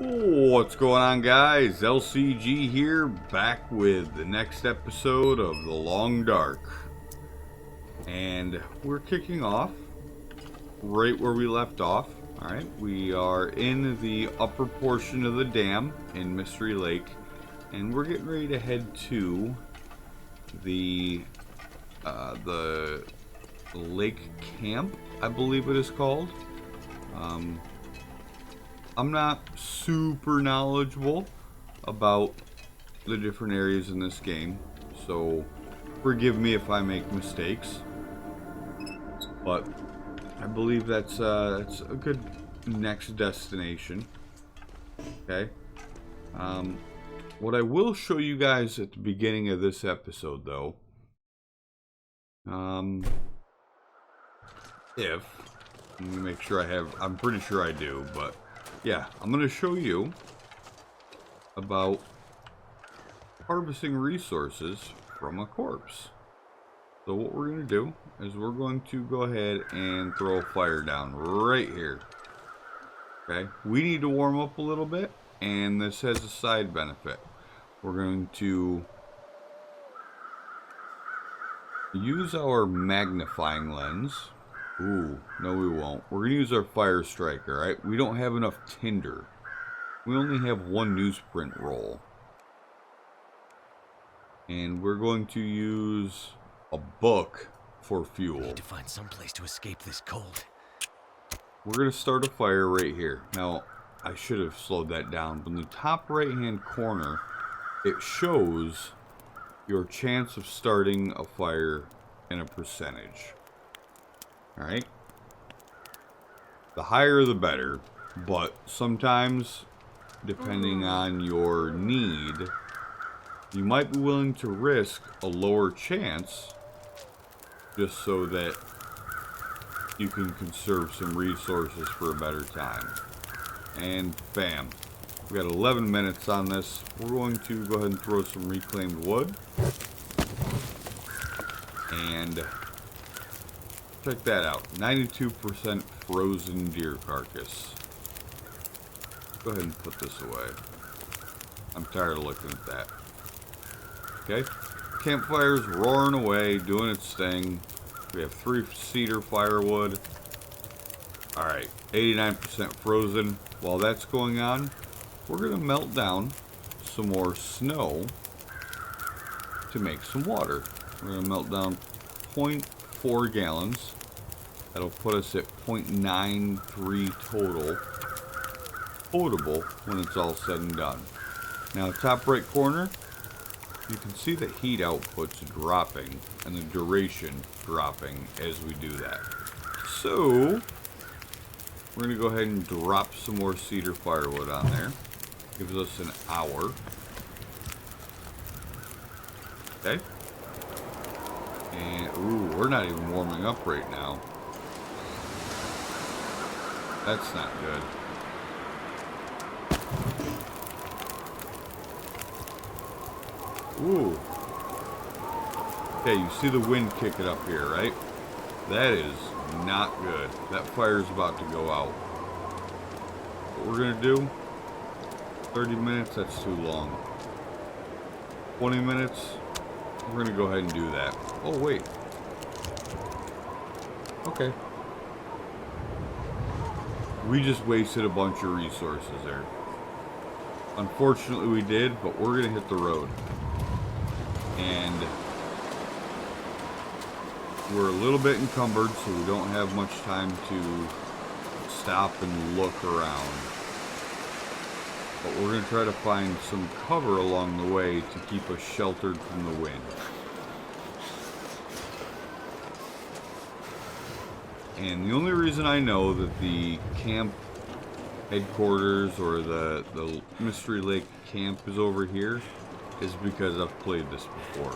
What's going on, guys? LCG here, back with the next episode of The Long Dark. And we're kicking off right where we left off. Alright, we are in the upper portion of the dam in Mystery Lake. And we're getting ready to head to the lake camp, I believe it is called. I'm not super knowledgeable about the different areas in this game, so forgive me if I make mistakes. But I believe that's a good next destination. Okay. What I will show you guys at the beginning of this episode, though, let me make sure I'm pretty sure I do, but yeah, I'm going to show you about harvesting resources from a corpse. So what we're going to do is we're going to go ahead and throw a fire down right here. Okay, we need to warm up a little bit, and this has a side benefit. We're going to use our magnifying lens. Ooh, no we won't. We're going to use our fire striker, right? We don't have enough tinder. We only have one newsprint roll. And we're going to use a book for fuel. Need to find some place to escape this cold. We're going to start a fire right here. Now, I should have slowed that down. But in the top right-hand corner, it shows your chance of starting a fire in a percentage. Alright? The higher the better, but sometimes, depending on your need, you might be willing to risk a lower chance just so that you can conserve some resources for a better time. And bam. We got 11 minutes on this. We're going to go ahead and throw some reclaimed wood. And check that out. 92% frozen deer carcass. Go ahead and put this away. I'm tired of looking at that. Okay. Campfire's roaring away, doing its thing. We have 3 cedar firewood. Alright. 89% frozen. While that's going on, we're going to melt down some more snow to make some water. We're going to melt down 0.4 gallons. That'll put us at 0.93 total potable when it's all said and done. Now, top right corner, you can see the heat output's dropping and the duration dropping as we do that. So we're going to go ahead and drop some more cedar firewood on there. Gives us an hour. Okay. And, ooh, we're not even warming up right now. That's not good. Ooh. Okay, you see the wind kicking up here, right? That is not good. That fire's about to go out. What we're going to do, 30 minutes, that's too long. 20 minutes, we're going to go ahead and do that. Oh, wait. Okay. We just wasted a bunch of resources there. Unfortunately we did, but we're going to hit the road. And we're a little bit encumbered, so we don't have much time to stop and look around. But we're going to try to find some cover along the way to keep us sheltered from the wind. And the only reason I know that the camp headquarters or the Mystery Lake camp is over here is because I've played this before.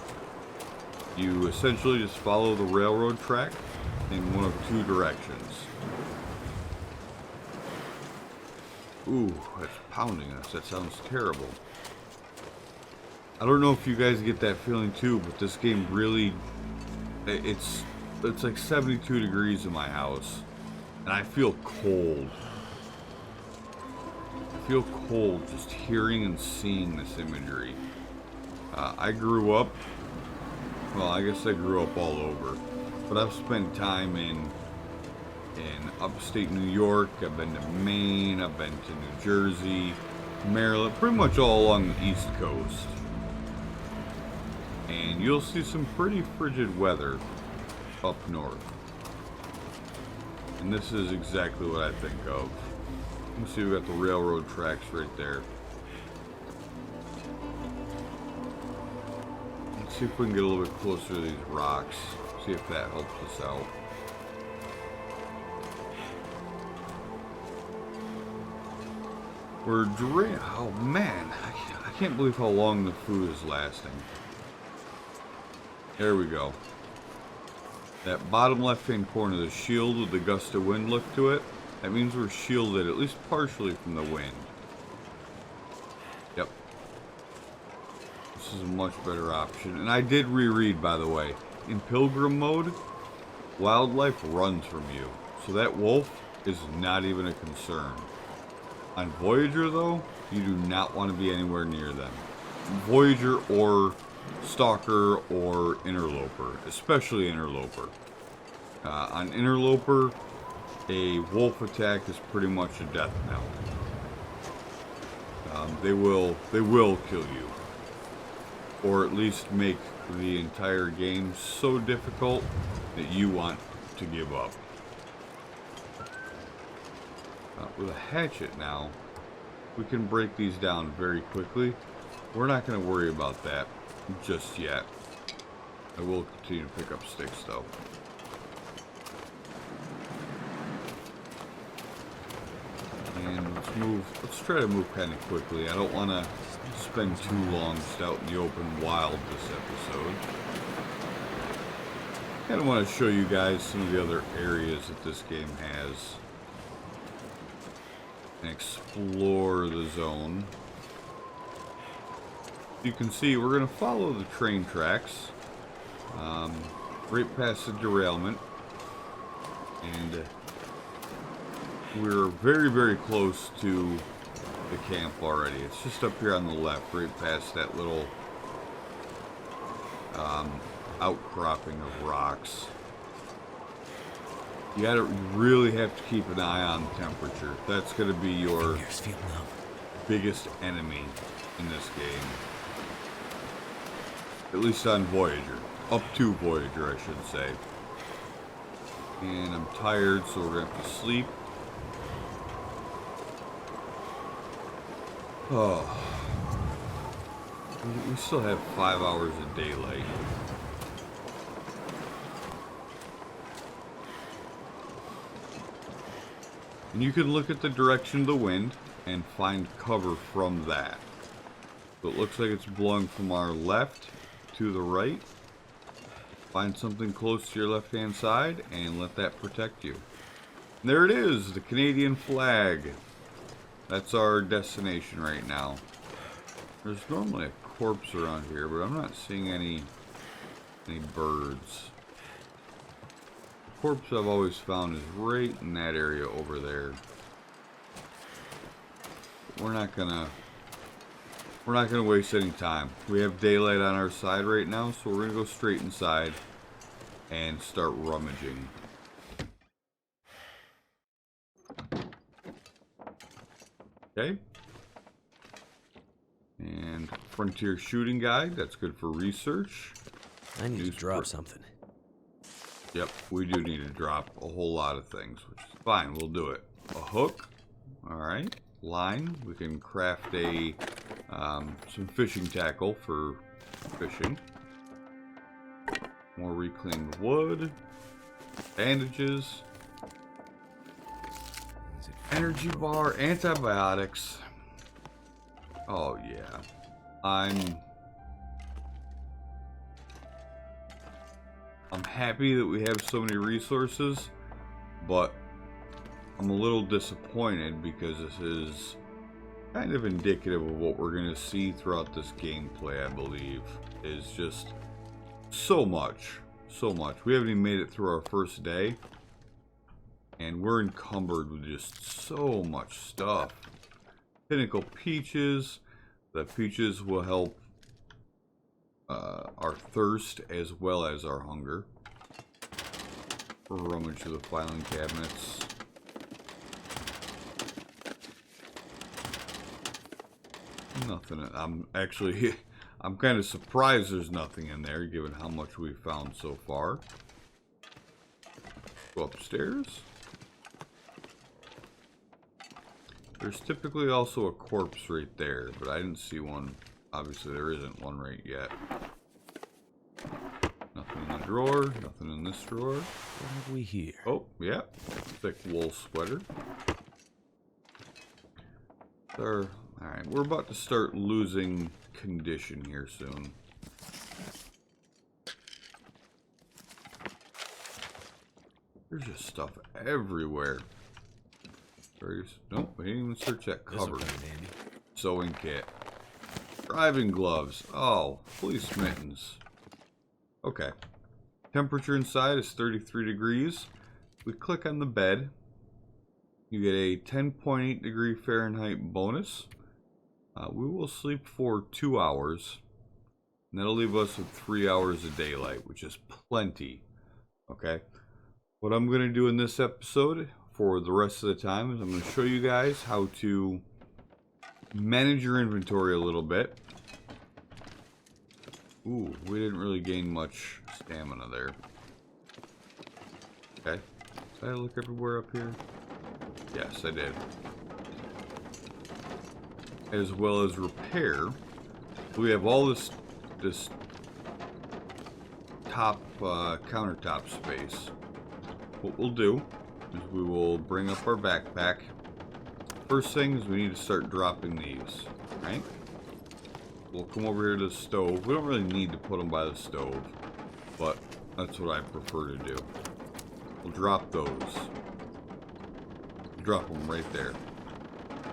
You essentially just follow the railroad track in one of 2 directions. Ooh, that's pounding us. That sounds terrible. I don't know if you guys get that feeling too, but this game really, it's like 72 degrees in my house, and I feel cold. I feel cold just hearing and seeing this imagery. I grew up, well, I guess I grew up all over, but I've spent time in upstate New York. I've been to Maine, I've been to New Jersey, Maryland, pretty much all along the East Coast. And you'll see some pretty frigid weather up north. And this is exactly what I think of. You see, we got the railroad tracks right there. Let's see if we can get a little bit closer to these rocks. See if that helps us out. We're drained. Oh man, I can't believe how long the food is lasting. There we go. That bottom left-hand corner, the shield with the gust of wind look to it, that means we're shielded at least partially from the wind. Yep. This is a much better option. And I did reread, by the way. In Pilgrim mode, wildlife runs from you. So that wolf is not even a concern. On Voyager, though, you do not want to be anywhere near them. Voyager or Stalker or Interloper, especially Interloper. On Interloper, a wolf attack is pretty much a death knell. They will kill you, or at least make the entire game so difficult that you want to give up. With a hatchet now, we can break these down very quickly. We're not going to worry about that just yet. I will continue to pick up sticks though. And let's try to move kind of quickly. I don't want to spend too long just out in the open wild this episode. I kind of want to show you guys some of the other areas that this game has. And explore the zone. You can see we're going to follow the train tracks right past the derailment, and we're very, very close to the camp already. It's just up here on the left, right past that little outcropping of rocks. You really have to keep an eye on temperature. That's going to be your biggest enemy in this game. At least on Voyager. Up to Voyager, I should say. And I'm tired, so we're going to have to sleep. Oh. We still have 5 hours of daylight. And you can look at the direction of the wind and find cover from that. So it looks like it's blowing from our left to the right. Find something close to your left-hand side and let that protect you. And there it is, the Canadian flag. That's our destination right now. There's normally a corpse around here, but I'm not seeing any birds. The corpse I've always found is right in that area over there. We're not gonna waste any time. We have daylight on our side right now, so we're gonna go straight inside and start rummaging. Okay. And Frontier Shooting Guide, that's good for research. I need to drop something. Yep, we do need to drop a whole lot of things, which is fine, we'll do it. A hook, alright. Line, we can craft some fishing tackle for fishing. More reclaimed wood. Bandages. Energy bar, antibiotics. Oh yeah. I'm happy that we have so many resources, but I'm a little disappointed because this is kind of indicative of what we're going to see throughout this gameplay, I believe, is just so much. We haven't even made it through our first day, and we're encumbered with just so much stuff. Pinnacle peaches. The peaches will help our thirst as well as our hunger. Rummage through the filing cabinets. Nothing. I'm kind of surprised there's nothing in there, given how much we've found so far. Go upstairs. There's typically also a corpse right there, but I didn't see one. Obviously, there isn't one right yet. Nothing in the drawer. Nothing in this drawer. What have we here? Oh, yeah. Thick wool sweater. Alright, we're about to start losing condition here soon. There's just stuff everywhere. Nope, we didn't even search that cupboard. Sewing kit. Driving gloves. Oh, police mittens. Okay. Temperature inside is 33 degrees. We click on the bed. You get a 10.8 degree Fahrenheit bonus. We will sleep for 2 hours. And that'll leave us with 3 hours of daylight, which is plenty. Okay. What I'm going to do in this episode for the rest of the time is I'm going to show you guys how to manage your inventory a little bit. Ooh, we didn't really gain much stamina there. Okay. Did I look everywhere up here? Yes, I did. As well as repair. We have all this top countertop space. What we'll do is we will bring up our backpack. First thing is we need to start dropping these, right? We'll come over here to the stove. We don't really need to put them by the stove, but that's what I prefer to do. We'll drop those. Drop them right there.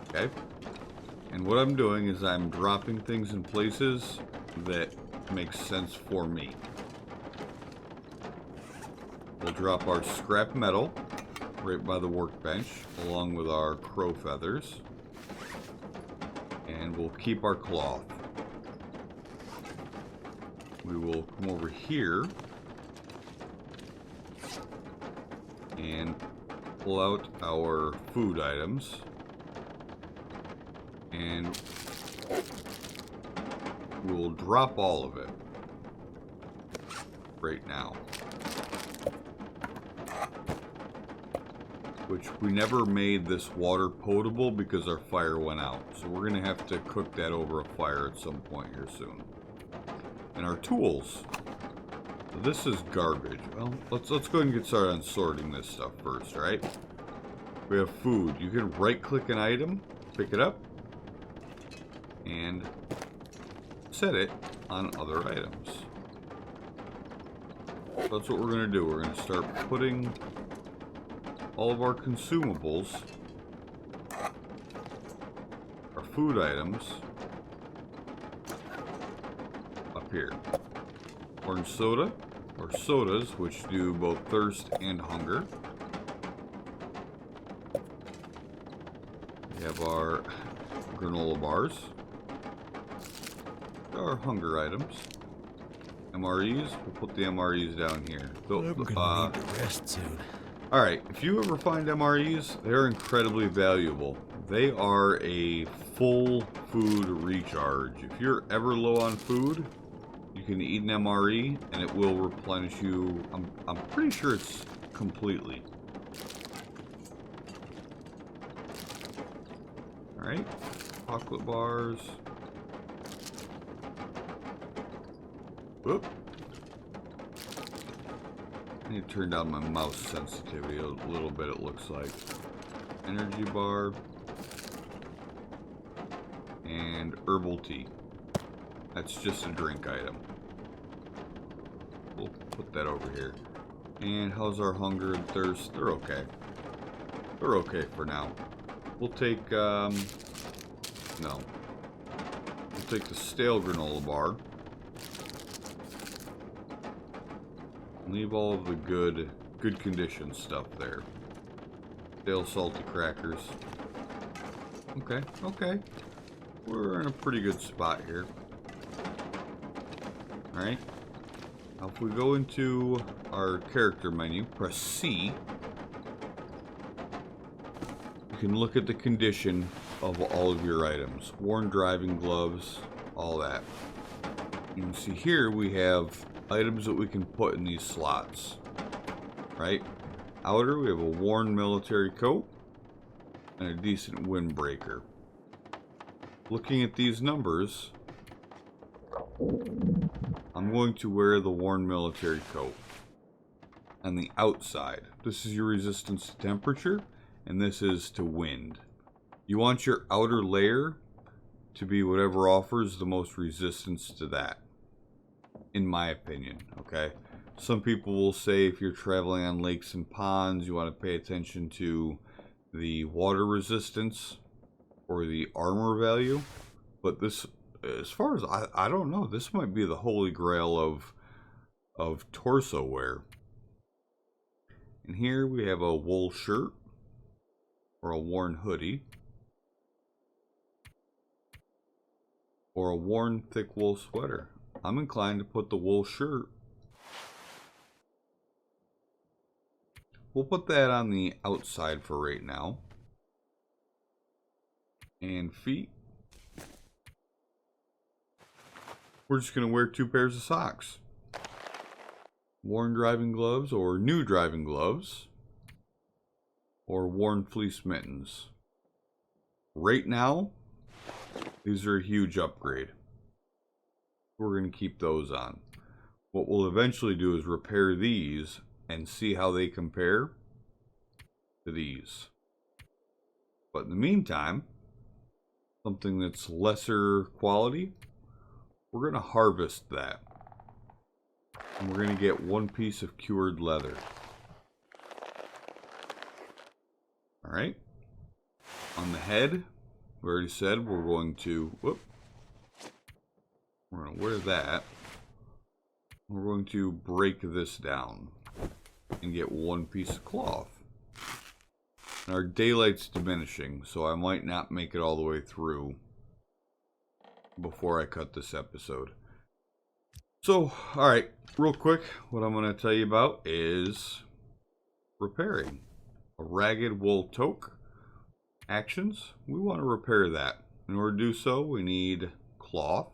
Okay? And what I'm doing is I'm dropping things in places that make sense for me. We'll drop our scrap metal right by the workbench, along with our crow feathers. And we'll keep our cloth. We will come over here and pull out our food items. And we'll drop all of it right now. Which we never made this water potable because our fire went out. So we're going to have to cook that over a fire at some point here soon. And our tools. This is garbage. Well, let's go ahead and get started on sorting this stuff first, right? We have food. You can right-click an item, pick it up, and set it on other items. So that's what we're going to do. We're going to start putting all of our consumables, our food items, up here. Orange soda, or sodas, which do both thirst and hunger. We have our granola bars, our hunger items. MREs, we'll put the MREs down here. We're gonna need to rest soon. Alright, if you ever find MREs, they're incredibly valuable. They are a full food recharge. If you're ever low on food, you can eat an MRE and it will replenish you. I'm pretty sure it's completely. Alright, chocolate bars. Whoop. I need to turn down my mouse sensitivity a little bit, it looks like. Energy bar. And herbal tea. That's just a drink item. We'll put that over here. And how's our hunger and thirst? They're okay. They're okay for now. We'll take, no. We'll take the stale granola bar. Leave all of the good condition stuff there. Stale salty crackers. Okay, okay. We're in a pretty good spot here. Alright. Now if we go into our character menu, press C, you can look at the condition of all of your items. Worn driving gloves, all that. You can see here we have items that we can put in these slots. Right? Outer, we have a worn military coat and a decent windbreaker. Looking at these numbers, I'm going to wear the worn military coat on the outside. This is your resistance to temperature, and this is to wind. You want your outer layer to be whatever offers the most resistance to that, in my opinion, okay? Some people will say if you're traveling on lakes and ponds, you want to pay attention to the water resistance or the armor value. But this, as far as I don't know, this might be the holy grail of torso wear. And here we have a wool shirt or a worn hoodie or a worn thick wool sweater. I'm inclined to put the wool shirt. We'll put that on the outside for right now. And feet. We're just going to wear 2 pairs of socks. Worn driving gloves or new driving gloves. Or worn fleece mittens. Right now, these are a huge upgrade. We're going to keep those on. What we'll eventually do is repair these and see how they compare to these. But in the meantime, something that's lesser quality, we're going to harvest that. And we're going to get 1 piece of cured leather. Alright. On the head, we already said we're going to, we're going to wear that. We're going to break this down and get 1 piece of cloth. And our daylight's diminishing, so I might not make it all the way through before I cut this episode. So, alright, real quick, what I'm going to tell you about is repairing a ragged wool toque. Actions, we want to repair that. In order to do so, we need cloth,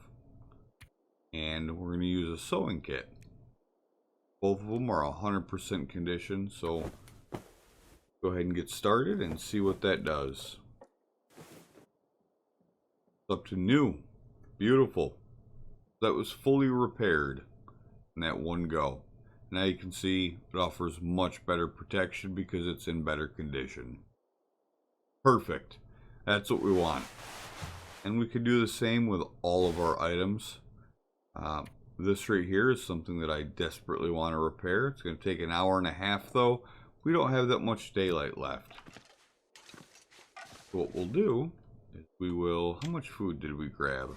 and we're going to use a sewing kit. Both of them are 100% condition, so go ahead and get started and see what that does. It's up to new. Beautiful. That was fully repaired in that one go. Now you can see it offers much better protection because it's in better condition. Perfect. That's what we want. And we could do the same with all of our items. This right here is something that I desperately want to repair. It's going to take an hour and a half though. We don't have that much daylight left. So what we'll do is we will... How much food did we grab?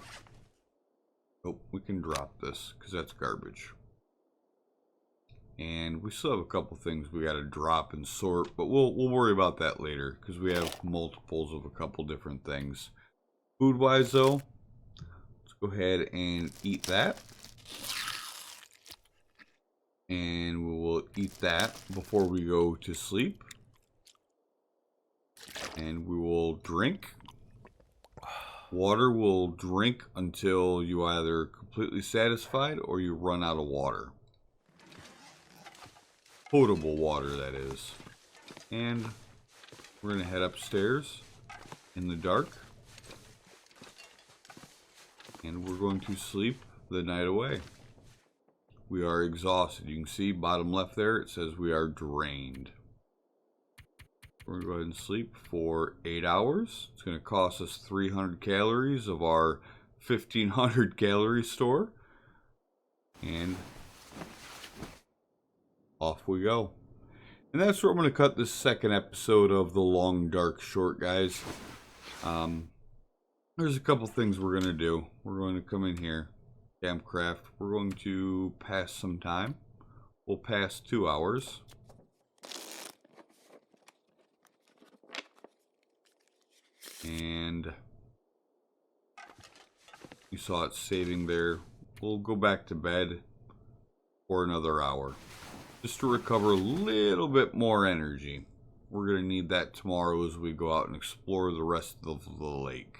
Oh, we can drop this because that's garbage. And we still have a couple things we got to drop and sort, but we'll worry about that later because we have multiples of a couple different things. Food-wise though, let's go ahead and eat that. And we will eat that before we go to sleep. And we will drink. Water will drink until you either completely satisfied or you run out of water. Potable water, that is. And we're going to head upstairs in the dark. And we're going to sleep the night away. We are exhausted. You can see bottom left there, it says we are drained. We're going to go ahead and sleep for 8 hours. It's going to cost us 300 calories of our 1,500 calorie store. And off we go. And that's where I'm going to cut this second episode of The Long Dark Short, guys. There's a couple things we're going to do. We're going to come in here. Campcraft. We're going to pass some time. We'll pass 2 hours. And you saw it saving there. We'll go back to bed for another hour, just to recover a little bit more energy. We're going to need that tomorrow as we go out and explore the rest of the lake.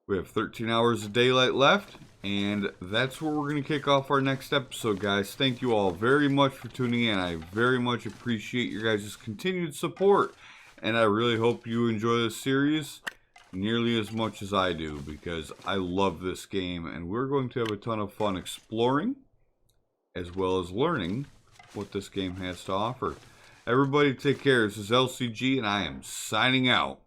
We have 13 hours of daylight left, and that's where we're going to kick off our next episode, guys. Thank you all very much for tuning in. I very much appreciate your guys' continued support, and I really hope you enjoy this series nearly as much as I do, because I love this game, and we're going to have a ton of fun exploring as well as learning what this game has to offer. Everybody take care. This is LCG, and I am signing out.